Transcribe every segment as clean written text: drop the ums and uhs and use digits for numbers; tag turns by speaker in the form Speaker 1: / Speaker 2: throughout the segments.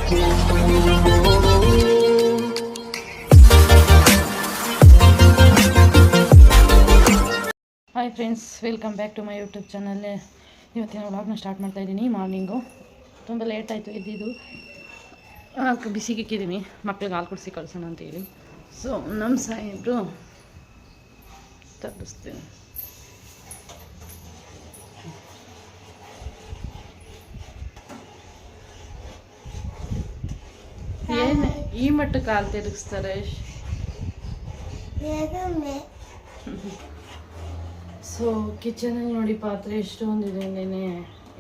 Speaker 1: Hi friends, welcome back to my YouTube channel. ಇವತ್ತಿನ ವ್ಲಾಗ್ನ start ಮಾಡ್ತಾಯಿದ್ದೀನಿ. ಮಾರ್ನಿಂಗು ತುಂಬ ಲೇಟ್ ಆಯಿತು ಎದ್ದಿದ್ದು. ಬಿಸಿಗೆ ಇಕ್ಕಿದ್ದೀನಿ, ಮಕ್ಳಿಗೆ ಹಾಲು ಕುಡಿಸಿ ಕಳ್ಸೋಣ ಅಂತೇಳಿ. ಸೊ ನಮ್ಮ ಸಾಯಿಬ್ರು ತಪ್ಪಿಸ್ತೀನಿ. ಏನು ಈ ಮಟ್ಟಕ್ಕೆ ಹಾಲು ತಿರುಗಿಸ್ತಾರೆ? ಸೊ ಕಿಚನಲ್ಲಿ ನೋಡಿ ಪಾತ್ರೆ ಎಷ್ಟೊಂದಿದೆ. ನೆನೆ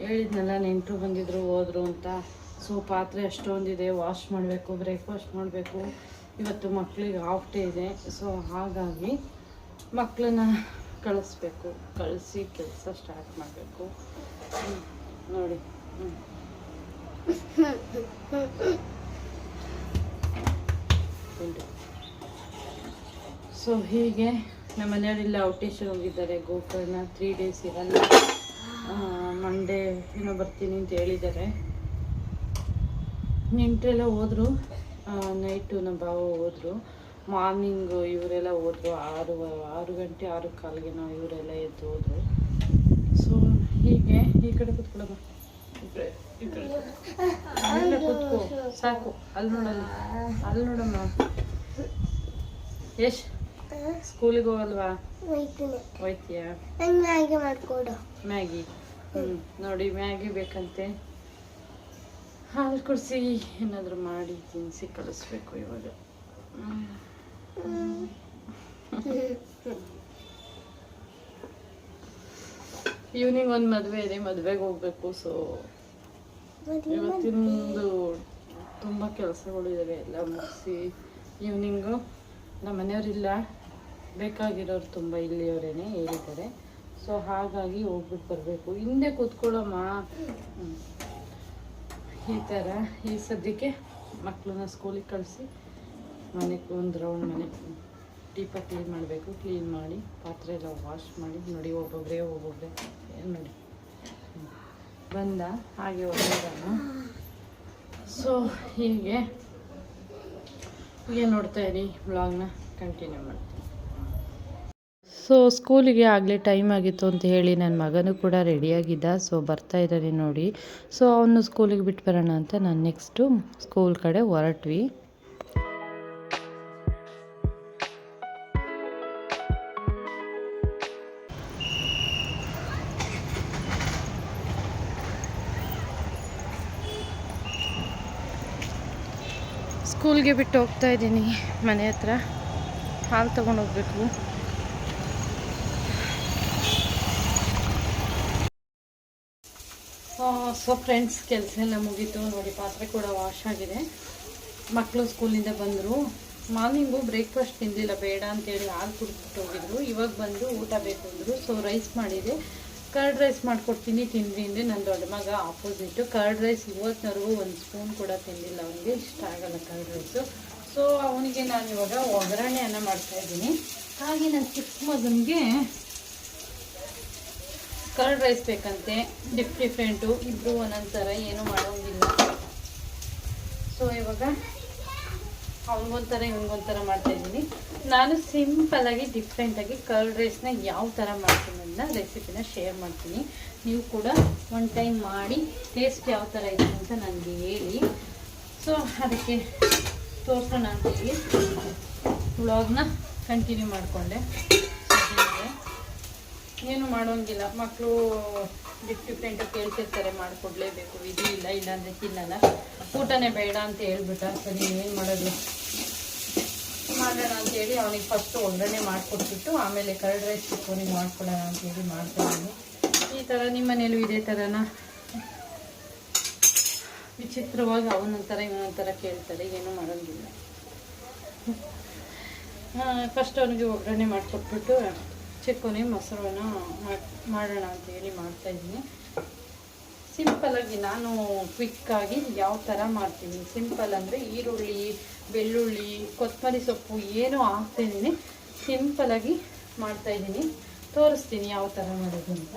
Speaker 1: ಹೇಳಿದ್ನಲ್ಲ, ನೆಂಟರು ಬಂದಿದ್ರು ಹೋದ್ರು ಅಂತ. ಸೊ ಪಾತ್ರೆ ಅಷ್ಟೊಂದಿದೆ, ವಾಶ್ ಮಾಡಬೇಕು, ಬ್ರೇಕ್ಫಾಸ್ಟ್ ಮಾಡಬೇಕು. ಇವತ್ತು ಮಕ್ಕಳಿಗೆ ಹಾಫ್ ಡೇ ಇದೆ. ಸೊ ಹಾಗಾಗಿ ಮಕ್ಕಳನ್ನ ಕಳಿಸ್ಬೇಕು, ಕಳಿಸಿ ಕೆಲಸ ಸ್ಟಾರ್ಟ್ ಮಾಡಬೇಕು. ನೋಡಿ ಸೊ ಹೀಗೆ ನಮ್ಮ ಮನೆಯವರೆಲ್ಲ ಔಟೇಶನ್ ಹೋಗಿದ್ದಾರೆ. ಗೋಕರ್ಣ 3 days ಇರಲ್ಲ. ಮಂಡೇ ಏನೋ ಬರ್ತೀನಿ ಅಂತ ಹೇಳಿದ್ದಾರೆ. ನೆಂಟರೆಲ್ಲ ಹೋದರು. ನೈಟು ನಮ್ಮ ಬಾವ ಹೋದರು. ಮಾರ್ನಿಂಗು ಇವರೆಲ್ಲ ಹೋದರು. 6 ಗಂಟೆ 6:15ಗೆ ನಾವು ಇವರೆಲ್ಲ ಎದ್ದು ಹೋದರು. ಸೊ ಹೀಗೆ ಈ ಕಡೆ ಕೂತ್ಕೊಳ್ಳೋಣ, ಈ ಕಡೆ ಕೂತ್ಕೋ ಸಾಕು. ಅಲ್ಲಿ ನೋಡಮ್ಮ. ಎಷ್ಟು ಸ್ಕೂಲಿಗೆ ಹೋಗಲ್ವಾ? ಹೋಯ್ತೀಯಾ?
Speaker 2: ಮ್ಯಾಗಿ ಮಾಡ್ಕೊಡು.
Speaker 1: ಮ್ಯಾಗಿ? ನೋಡಿ, ಮ್ಯಾಗಿ ಬೇಕಂತೆ. ಹಾಲು ಕುಡಿಸಿ ಏನಾದರೂ ಮಾಡಿ ತಿನ್ನಿಸಿ ಕಳಿಸ್ಬೇಕು ಇವಾಗ. ಈವ್ನಿಂಗ್ ಒಂದು ಮದುವೆ ಇದೆ, ಮದುವೆಗೆ ಹೋಗ್ಬೇಕು. ಸೊ ಇವತ್ತಿಂದು ತುಂಬ ಕೆಲಸಗಳಿದ್ದಾವೆ, ಎಲ್ಲ ಮುಗಿಸಿ ಈವ್ನಿಂಗು. ನಮ್ಮ ಮನೆಯವರಿಲ್ಲ, ಬೇಕಾಗಿರೋರು ತುಂಬ ಇಲ್ಲಿಯವರೇನೆ ಹೇಳಿದ್ದಾರೆ. ಸೊ ಹಾಗಾಗಿ ಹೋಗ್ಬಿಟ್ಟು ಬರಬೇಕು. ಹಿಂದೆ ಕೂತ್ಕೊಳ್ಳೋಮ್ಮ. ಈ ಥರ ಈ ಸದ್ಯಕ್ಕೆ ಮಕ್ಕಳನ್ನ ಸ್ಕೂಲಿಗೆ ಕಳಿಸಿ ಮನೆಗೆ ಒಂದು ರೌಂಡ್ ಮನೆ ದೀಪ ಕ್ಲೀನ್ ಮಾಡಬೇಕು. ಕ್ಲೀನ್ ಮಾಡಿ ಪಾತ್ರೆ ಎಲ್ಲ ವಾಶ್ ಮಾಡಿ. ನೋಡಿ ಒಬ್ಬೊಬ್ಬರೇ ಏನು ನೋಡಿ ಬಂದ ಹಾಗೆ ಹೋಗೋಣ. ಸೊ ಹೀಗೆ ನೋಡ್ತಾ ಇರಿ, ವ್ಲಾಗ್ನ ಕಂಟಿನ್ಯೂ ಮಾಡ್ತೀನಿ. ಸೊ ಸ್ಕೂಲಿಗೆ ಆಗಲೇ ಟೈಮ್ ಆಗಿತ್ತು ಅಂತ ಹೇಳಿ ನನ್ನ ಮಗನೂ ಕೂಡ ರೆಡಿಯಾಗಿದ್ದ. ಸೊ ಬರ್ತಾ ಇದ್ದಾರೆ ನೋಡಿ. ಸೊ ಅವನು ಸ್ಕೂಲಿಗೆ ಬಿಟ್ಟು ಬರೋಣ ಅಂತ ನಾನು ನೆಕ್ಸ್ಟು ಸ್ಕೂಲ್ ಕಡೆ ಹೊರಟ್ವಿ. ಸ್ಕೂಲ್ಗೆ ಬಿಟ್ಟು ಹೋಗ್ತಾ ಇದ್ದೀನಿ. ಮನೆ ಹತ್ರ ಹಾಲು ತೊಗೊಂಡೋಗ್ಬೇಕು. ಸೊ ಫ್ರೆಂಡ್ಸ್, ಕೆಲಸ ಎಲ್ಲ ಮುಗೀತು ನೋಡಿ. ಪಾತ್ರೆ ಕೂಡ ವಾಶ್ ಆಗಿದೆ. ಮಕ್ಕಳು ಸ್ಕೂಲಿಂದ ಬಂದರು. ಮಾರ್ನಿಂಗು ಬ್ರೇಕ್ಫಾಸ್ಟ್ ತಿನ್ನಲಿಲ್ಲ, ಬೇಡ ಅಂತೇಳಿ ಹಾಲು ಕುಡಿದ್ಬಿಟ್ಟು ಹೋಗಿದ್ರು. ಇವಾಗ ಬಂದು ಊಟ ಬೇಕು ಅಂದರು. ಸೊ ರೈಸ್ ಮಾಡಿದೆ. ಕರ್ಡ್ ರೈಸ್ ಮಾಡಿಕೊಡ್ತೀನಿ ತಿಂದ್ರಿ ಅಂದರೆ ನನ್ನ ದೊಡ್ಡ ಮಗ ಆಪೋಸಿಟ್ಟು. ಕರ್ಡ್ ರೈಸ್ ಇವತ್ತಿನವರೆಗೂ ಒಂದು ಸ್ಪೂನ್ ಕೂಡ ತಿಂದಿಲ್ಲ. ಅವನಿಗೆ ಇಷ್ಟ ಆಗಲ್ಲ ಕರ್ಡ್ ರೈಸು. ಸೊ ಅವನಿಗೆ ನಾನು ಇವಾಗ ಒಗ್ಗರಣೆಯನ್ನು ಮಾಡ್ತಾಯಿದ್ದೀನಿ. ಹಾಗೆ ನನ್ನ ಚಿಕ್ಕ ಮಗನಿಗೆ ಕರ್ಡ್ ರೈಸ್ ಬೇಕಂತೆ. ಡಿಫ್ರೆಂಟು, ಇಬ್ಬರು ಒಂದೊಂದು ಥರ, ಏನೂ ಮಾಡೋಂಗಿಲ್ಲ. ಸೊ ಇವಾಗ ಅವನಿಗೊಂಥರ ಇವನಿಗೊಂಥರ ಮಾಡ್ತಾಯಿದ್ದೀನಿ. ನಾನು ಸಿಂಪಲ್ಲಾಗಿ ಡಿಫ್ರೆಂಟಾಗಿ ಕರ್ಡ್ ರೈಸ್ನ ಯಾವ ಥರ ಮಾಡ್ತೀನಿ ಅನ್ನೋ ರೆಸಿಪಿನ ಶೇರ್ ಮಾಡ್ತೀನಿ. ನೀವು ಕೂಡ ಒನ್ ಟೈಮ್ ಮಾಡಿ ಟೇಸ್ಟ್ ಯಾವ ಥರ ಇದೆ ಅಂತ ನನಗೆ ಹೇಳಿ. ಸೊ ಅದಕ್ಕೆ ತೋರಿಸೋಣ ಅಂತೇಳಿ ವ್ಲಾಗ್ನ ಕಂಟಿನ್ಯೂ ಮಾಡಿಕೊಂಡೆ. ಏನು ಮಾಡೋಂಗಿಲ್ಲ, ಮಕ್ಕಳು ಡಿಫ್ರೆಂಟಾಗಿ ಕೇಳ್ತಿರ್ತಾರೆ, ಮಾಡಿಕೊಡ್ಲೇಬೇಕು. ಇದು ಇಲ್ಲ ಅಂದರೆ ತಿನ್ನಲ್ಲ. ಊಟನೇ ಬೇಡ ಅಂತ ಹೇಳ್ಬಿಟ್ಟ. ಸರಿ ಏನು ಮಾಡೋದು, ಮಾಡೋಣ ಅಂತೇಳಿ ಅವನಿಗೆ ಫಸ್ಟು ಒಗ್ಗರಣೆ ಮಾಡಿಕೊಟ್ಬಿಟ್ಟು ಆಮೇಲೆ ಕರ್ಡ್ ರೈಸ್ ಚಿಕ್ಕವನಿಗೆ ಮಾಡ್ಕೊಡೋಣ ಅಂತೇಳಿ ಮಾಡ್ತಾಯಿದ್ದೀನಿ. ಈ ಥರ ನಿಮ್ಮ ಮನೇಲೂ ಇದೇ ಥರನ ವಿಚಿತ್ರವಾಗಿ ಅವನೊಂಥರ ಇವನೊಂಥರ ಕೇಳ್ತಾರೆ, ಏನೂ ಮಾಡೋಂಗಿಲ್ಲ. ಫಸ್ಟ್ ಅವನಿಗೆ ಒಗ್ಗರಣೆ ಮಾಡಿಕೊಟ್ಬಿಟ್ಟು ಚಿಕ್ಕವನಿಗೆ ಮೊಸರನ್ನ ಮಾಡೋಣ ಅಂತೇಳಿ ಮಾಡ್ತಾಯಿದ್ದೀನಿ. ಸಿಂಪಲ್ಲಾಗಿ ನಾನು ಕ್ವಿಕ್ಕಾಗಿ ಯಾವ ಥರ ಮಾಡ್ತೀನಿ. ಸಿಂಪಲ್ ಅಂದರೆ ಈರುಳ್ಳಿ, ಬೆಳ್ಳುಳ್ಳಿ, ಕೊತ್ತಂಬರಿ ಸೊಪ್ಪು ಏನೂ ಹಾಕ್ತಿದ್ದೀನಿ. ಸಿಂಪಲ್ಲಾಗಿ ಮಾಡ್ತಾಯಿದ್ದೀನಿ. ತೋರಿಸ್ತೀನಿ ಯಾವ ಥರ ಮಾಡೋದು ಅಂತ.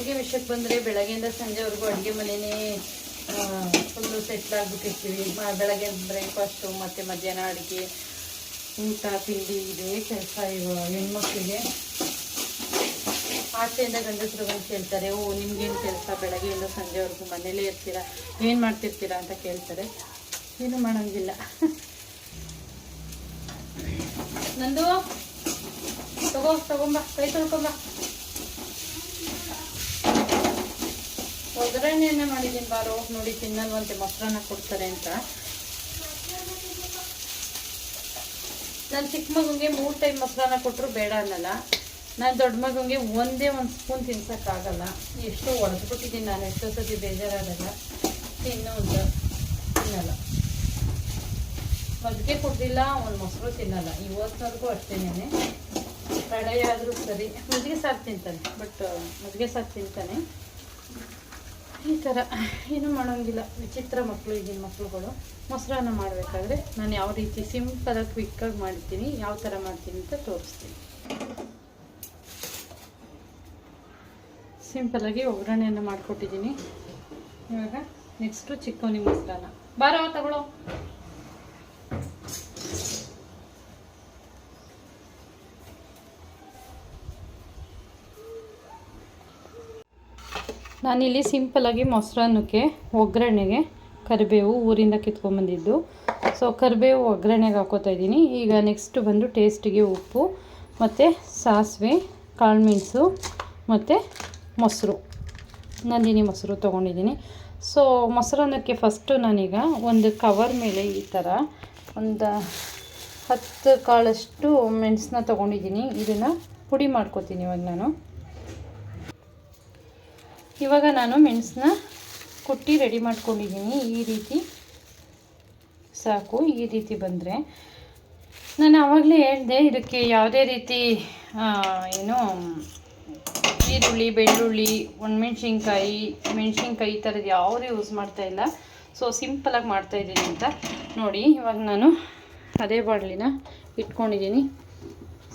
Speaker 1: ಅಡುಗೆ ವಿಷಯಕ್ಕೆ ಬಂದರೆ ಬೆಳಗ್ಗೆಯಿಂದ ಸಂಜೆವರೆಗೂ ಅಡುಗೆ ಮನೆಯೇ ಫುಲ್ಲು ಸೆಟ್ಲಾಗ್ಬಿಟ್ಟಿರ್ತೀವಿ. ಬೆಳಗ್ಗೆ ಬ್ರೇಕ್ಫಾಸ್ಟು ಮತ್ತು ಮಧ್ಯಾಹ್ನ ಅಡುಗೆ, ಊಟ, ತಿಂಡಿ ಇದೇ ಕೆಲಸ. ಇವಾಗ ಹೆಣ್ಮಕ್ಳಿಗೆ ಆಚೆಯಿಂದ ಗಂಡಸರು ಬಂದು ಕೇಳ್ತಾರೆ, ಓ ನಿಮ್ಗೇನು ಕೆಲಸ, ಬೆಳಗ್ಗೆಯಿಂದ ಸಂಜೆವರೆಗೂ ಮನೇಲೇ ಇರ್ತೀರಾ, ಏನು ಮಾಡ್ತಿರ್ತೀರಾ ಅಂತ ಕೇಳ್ತಾರೆ. ಏನು ಮಾಡೋಂಗಿಲ್ಲ. ನಂದು ತಗೊಂಬ, ಕೈ ತೊಳ್ಕೊಂಬ. ಒಗ್ಗರಣೆಯನ್ನ ಮಾಡಿದ್ದೀನಿ ಬಾರೋ, ನೋಡಿ ತಿನ್ನಲ್ವಂತೆ, ಮೊಸರನ್ನ ಕೊಡ್ತಾರೆ ಅಂತ. ನಾನು ಚಿಕ್ಕ ಮಗುಗೆ 3 ಟೈಮ್ ಮೊಸರನ್ನ ಕೊಟ್ಟರು ಬೇಡ ಅನ್ನಲ್ಲ. ನಾನು ದೊಡ್ಡ ಮಗುಗೆ ಒಂದೇ ಒಂದು ಸ್ಪೂನ್ ತಿನ್ಸೋಕ್ಕಾಗಲ್ಲ. ಎಷ್ಟೋ ಒಡೆದ್ಬಿಟ್ಟಿದ್ದೀನಿ ನಾನು, ಎಷ್ಟೋ ಸತಿ ಬೇಜಾರಾದಾಗ ತಿನ್ನಲ್ಲ. ಮಜ್ಜಿಗೆ ಕೊಡಲಿಲ್ಲ, ಒಂದು ಮೊಸರು ತಿನ್ನಲ್ಲ. ಇವತ್ತಿನವರೆಗೂ ಅಷ್ಟೇನೆ. ಕಡೆಯಾದರೂ ಸರಿ, ಮಜ್ಜಿಗೆ ಸಾರು ತಿಂತಾನೆ, ಬಟ್ ಮಜ್ಜಿಗೆ ಸಾರು ತಿಂತಾನೆ. ಈ ಥರ ಏನೂ ಮಾಡೋಂಗಿಲ್ಲ. ವಿಚಿತ್ರ ಮಕ್ಕಳು, ಈಗಿನ ಮಕ್ಕಳುಗಳು. ಮೊಸರನ್ನ ಮಾಡಬೇಕಾದ್ರೆ ನಾನು ಯಾವ ರೀತಿ ಸಿಂಪಲಾಗಿ ಕ್ವಿಕ್ಕಾಗಿ ಮಾಡ್ತೀನಿ, ಯಾವ ಥರ ಮಾಡ್ತೀನಿ ಅಂತ ತೋರಿಸ್ತೀನಿ. ಸಿಂಪಲಾಗಿ ಒಗ್ಗರಣೆಯನ್ನು ಮಾಡಿಕೊಟ್ಟಿದ್ದೀನಿ. ಇವಾಗ ನೆಕ್ಸ್ಟು ಚಿಕ್ಕವನಿಗೆ ಮೊಸರನ್ನ. ಬಾರೋ ತಗೊಳ್ಳೋ. ನಾನಿಲ್ಲಿ ಸಿಂಪಲಾಗಿ ಮೊಸರನ್ನಕ್ಕೆ ಒಗ್ಗರಣೆಗೆ ಕರಿಬೇವು ಊರಿಂದ ಕಿತ್ಕೊಂಡ್ಬಂದಿದ್ದು. ಸೊ ಕರಿಬೇವು ಒಗ್ಗರಣೆಗೆ ಹಾಕೋತಾ ಇದ್ದೀನಿ. ಈಗ ನೆಕ್ಸ್ಟ್ ಬಂದು ಟೇಸ್ಟಿಗೆ ಉಪ್ಪು ಮತ್ತು ಸಾಸಿವೆ, ಕಾಳುಮೆಣಸು ಮತ್ತು ಮೊಸರು, ನಂದಿನಿ ಮೊಸರು ತೊಗೊಂಡಿದ್ದೀನಿ. ಸೊ ಮೊಸರನ್ನಕ್ಕೆ ಫಸ್ಟು ನಾನೀಗ ಒಂದು ಕವರ್ ಮೇಲೆ ಈ ಥರ ಒಂದು 10 ಕಾಳಷ್ಟು ಮೆಣಸನ್ನ ತೊಗೊಂಡಿದ್ದೀನಿ. ಇದನ್ನು ಪುಡಿ ಮಾಡ್ಕೊತೀನಿ ಇವಾಗ ನಾನು ಮೆಣಸನ್ನ ಕುಟ್ಟಿ ರೆಡಿ ಮಾಡ್ಕೊಂಡಿದ್ದೀನಿ. ಈ ರೀತಿ ಸಾಕು. ಈ ರೀತಿ ಬಂದರೆ ನಾನು ಆವಾಗಲೇ ಹೇಳಿದೆ, ಇದಕ್ಕೆ ಯಾವುದೇ ರೀತಿ ಈರುಳ್ಳಿ, ಬೆಳ್ಳುಳ್ಳಿ, ಒಣಮೆಣ್ಸಿನ್ಕಾಯಿ, ಮೆಣಸಿನ್ಕಾಯಿ ಈ ಥರದ್ದು ಯಾವುದೂ ಯೂಸ್ ಮಾಡ್ತಾಯಿಲ್ಲ. ಸೊ ಸಿಂಪಲಾಗಿ ಮಾಡ್ತಾಯಿದ್ದೀನಿ ಅಂತ ನೋಡಿ. ಇವಾಗ ನಾನು ಅದೇ ಬಾಣಲಿನ ಇಟ್ಕೊಂಡಿದ್ದೀನಿ.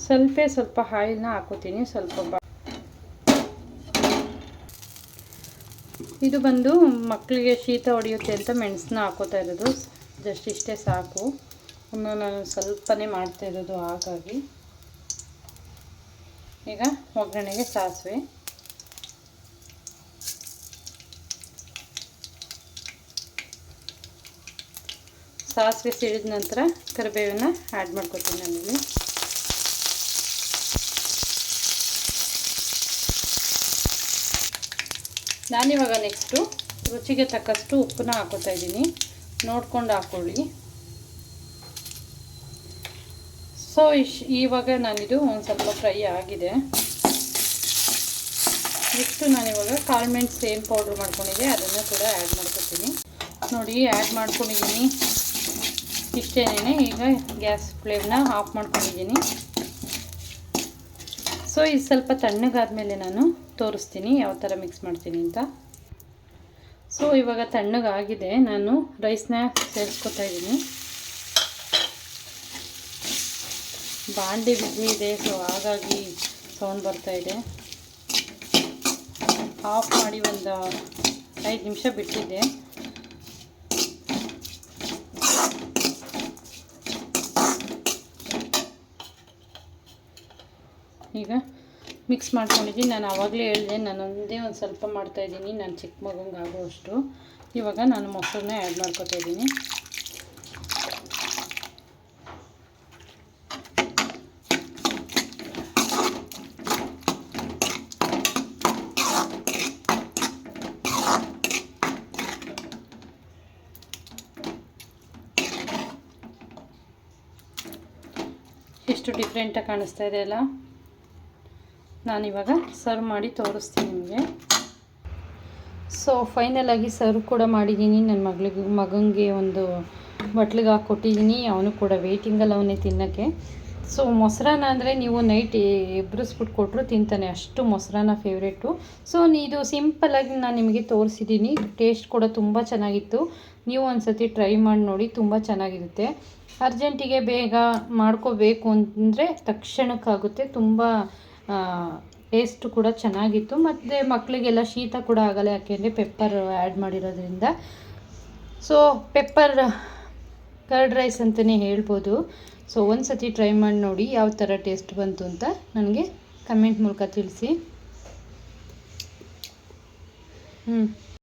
Speaker 1: ಸ್ವಲ್ಪ ಆಯಿಲ್ನ ಹಾಕೋತೀನಿ. ಇದು ಬಂದು ಮಕ್ಕಳಿಗೆ ಶೀತ ಹೊಡೆಯುತ್ತೆ ಅಂತ ಮೆಣಸನ್ನ ಹಾಕೋತಾ ಇರೋದು. ಜಸ್ಟ್ ಇಷ್ಟೇ ಸಾಕು. ನಾನು ಸ್ವಲ್ಪನೇ ಮಾಡ್ತಾ ಇರೋದು, ಹಾಗಾಗಿ. ಈಗ ಒಗ್ಗರಣೆಗೆ ಸಾಸಿವೆ, ಸಿಡಿದ ನಂತರ ಕರಿಬೇವನ್ನ ಆ್ಯಡ್ ಮಾಡ್ಕೊತೀನಿ ನಾನಿಲ್ಲಿ. ನಾನಿವಾಗ ನೆಕ್ಸ್ಟು ರುಚಿಗೆ ತಕ್ಕಷ್ಟು ಉಪ್ಪನ್ನ ಹಾಕೋತಾ ಇದ್ದೀನಿ. ನೋಡ್ಕೊಂಡು ಹಾಕ್ಕೊಳ್ಳಿ. ಸೊ ಇವಾಗ ನಾನಿದು ಒಂದು ಸ್ವಲ್ಪ ಫ್ರೈ ಆಗಿದೆ. ನೆಕ್ಸ್ಟು ನಾನಿವಾಗ ಕಾಳುಮೆಣಸು ಸೇಮ್ ಪೌಡ್ರ್ ಮಾಡ್ಕೊಂಡಿದ್ದೆ, ಅದನ್ನು ಕೂಡ ಆ್ಯಡ್ ಮಾಡ್ಕೊತೀನಿ. ನೋಡಿ ಆ್ಯಡ್ ಮಾಡ್ಕೊಂಡಿದ್ದೀನಿ. ಇಷ್ಟೇನೇ. ಈಗ ಗ್ಯಾಸ್ ಫ್ಲೇಮ್ನ ಆಫ್ ಮಾಡ್ಕೊಂಡಿದ್ದೀನಿ. ಸೊ ಇದು ಸ್ವಲ್ಪ ತಣ್ಣಗಾದ್ಮೇಲೆ ನಾನು ತೋರಿಸ್ತೀನಿ ಯಾವ ಥರ ಮಿಕ್ಸ್ ಮಾಡ್ತೀನಿ ಅಂತ. ಸೊ ಇವಾಗ ತಣ್ಣಗಾಗಿದೆ. ನಾನು ರೈಸ್ನ ಸೇರಿಸ್ಕೊತಾ ಇದ್ದೀನಿ. ಬಾಂಡೆ ಬಿಸಿಲಿದೆ, ಸೊ ಹಾಗಾಗಿ ಸೌಂಡ್ ಬರ್ತಾಯಿದೆ. ಆಫ್ ಮಾಡಿ ಒಂದು 5 ನಿಮಿಷ ಬಿಟ್ಟಿದ್ದೆ. ಈಗ ಮಿಕ್ಸ್ ಮಾಡ್ಕೊಂಡಿದ್ದೀನಿ. ನಾನು ಆವಾಗಲೇ ಹೇಳಿದೆ, ನಾನು ಒಂದೇ ಒಂದು ಸ್ವಲ್ಪ ಮಾಡ್ತಾಯಿದ್ದೀನಿ, ನಾನು ಚಿಕ್ಕ ಮಗುಂಗೆ ಆಗುವಷ್ಟು. ಇವಾಗ ನಾನು ಮೊಸರನ್ನ ಆ್ಯಡ್ ಮಾಡ್ಕೊತಾ ಇದ್ದೀನಿ. ಎಷ್ಟು ಡಿಫ್ರೆಂಟಾಗಿ ಕಾಣಿಸ್ತಾ ಇದೆ ಅಲ್ಲ. ನಾನಿವಾಗ ಸರ್ವ್ ಮಾಡಿ ತೋರಿಸ್ತೀನಿ ನಿಮಗೆ. ಸೊ ಫೈನಲಾಗಿ ಸರ್ವ್ ಕೂಡ ಮಾಡಿದ್ದೀನಿ. ನನ್ನ ಮಗನಿಗೆ ಒಂದು ಬಟ್ಲಿಗೆ ಹಾಕ್ಕೊಟ್ಟಿದ್ದೀನಿ. ಅವನು ಕೂಡ ವೇಟಿಂಗಲ್ಲಿ ಅವನೇ ತಿನ್ನೋಕ್ಕೆ. ಸೊ ಮೊಸರನ್ನ ಅಂದರೆ ನೀವು ನೈಟ್ ಎಬ್ರಿಸ್ಬಿಟ್ಟು ಕೊಟ್ಟರು ತಿಂತಾನೆ, ಅಷ್ಟು ಮೊಸರನ್ನ ಫೇವ್ರೇಟು. ಸೊ ಇದು ಸಿಂಪಲ್ಲಾಗಿ ನಾನು ನಿಮಗೆ ತೋರಿಸಿದ್ದೀನಿ. ಟೇಸ್ಟ್ ಕೂಡ ತುಂಬ ಚೆನ್ನಾಗಿತ್ತು. ನೀವು ಒಂದು ಸತಿ ಟ್ರೈ ಮಾಡಿ ನೋಡಿ, ತುಂಬ ಚೆನ್ನಾಗಿರುತ್ತೆ. ಅರ್ಜೆಂಟಿಗೆ ಬೇಗ ಮಾಡ್ಕೋಬೇಕು ಅಂದರೆ ತಕ್ಷಣಕ್ಕಾಗುತ್ತೆ. ತುಂಬ ಟೇಸ್ಟು ಕೂಡ ಚೆನ್ನಾಗಿತ್ತು. ಮತ್ತು ಮಕ್ಕಳಿಗೆಲ್ಲ ಶೀತ ಕೂಡ ಆಗಲ್ಲ, ಯಾಕೆಂದರೆ ಪೆಪ್ಪರ್ ಆ್ಯಡ್ ಮಾಡಿರೋದ್ರಿಂದ. ಸೊ ಪೆಪ್ಪರ್ ಕರ್ಡ್ ರೈಸ್ ಅಂತಲೇ ಹೇಳ್ಬೋದು. ಸೊ ಒಂದು ಸತಿ ಟ್ರೈ ಮಾಡಿ ನೋಡಿ ಯಾವ ಥರ ಟೇಸ್ಟ್ ಬಂತು ಅಂತ ನನಗೆ ಕಮೆಂಟ್ ಮೂಲಕ ತಿಳಿಸಿ.